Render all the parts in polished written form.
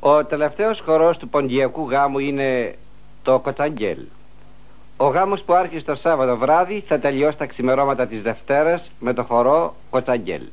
Ο τελευταίος χορός του ποντιακού γάμου είναι το Κοτσαγγέλ. Ο γάμος που άρχισε το Σάββατο βράδυ θα τελειώσει τα ξημερώματα της Δευτέρας με το χορό Κοτσαγγέλ.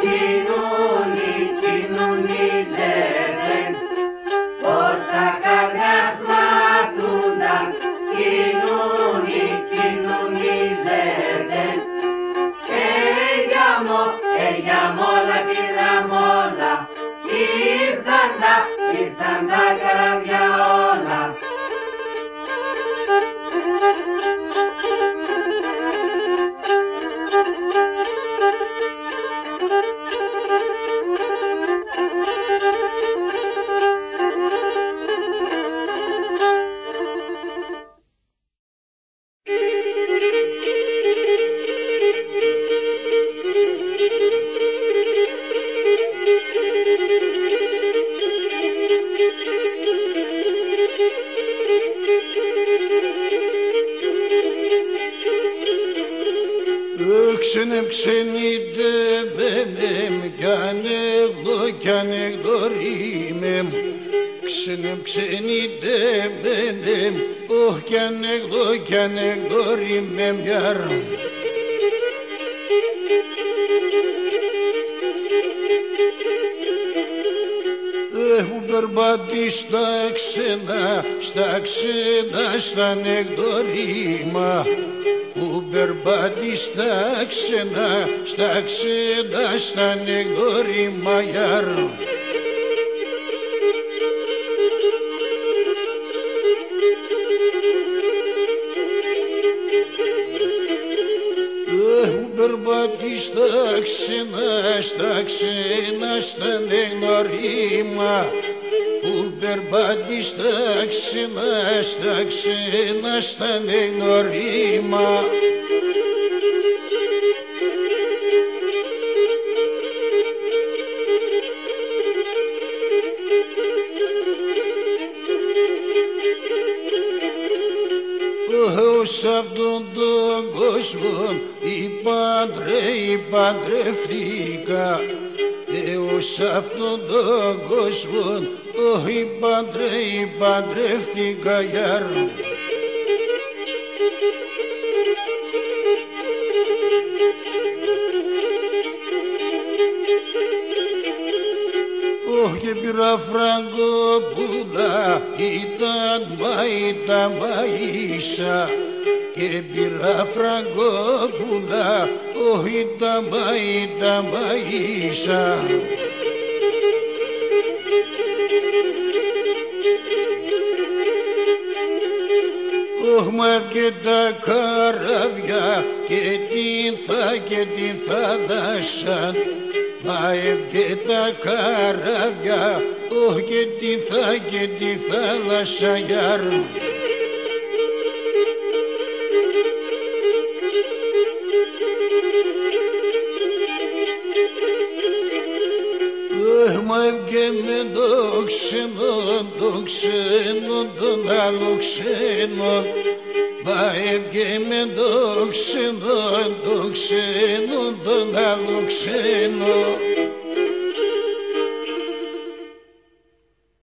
Κοινούνι, κοινούνι λένε, πως τα καρδιάς μαθούνταν. Κοινούνι, κοινούνι λένε, για μόλα τη ραμόλα, ήρθαν τα καραβιά όλα. Ξενήτε μπένεμ κι ανέγδο κι ανεγδωρήμεμ. Ξενήτε μπένεμ, όχ κι ανέγδο κι ανεγδωρήμεμ γιάρα. Έχουν περπατήσει στα ξένα, στα ανεγδωρίμα. Που περπάτει στα ξένα, στα ανεγδωρίμα γιάρα. Που περπάτει στα ξένα, στα ανεγδωρίμα. Που περπάτει στα ξένα, στα ανεγνωρίμα. Ως αυτόν τον κόσμο παντρεύτηκα. Ως αυτόν τον κόσμο παντρεύτηκα γιάρα. Και πήρα φραγκόπουλα, ήταν μαΐσα. Και πήρα φραγκόπουλα, ήταν μαΐσα. Μαύκε τα καράβια και την θάλασσα. Μαεύκε τα καράβια, και την θάλασσα γιάρα. Μαεύκε με το ξένο, τον άλλο ξένο. Μαεύκε με το ξένο, τον άλλο ξένο.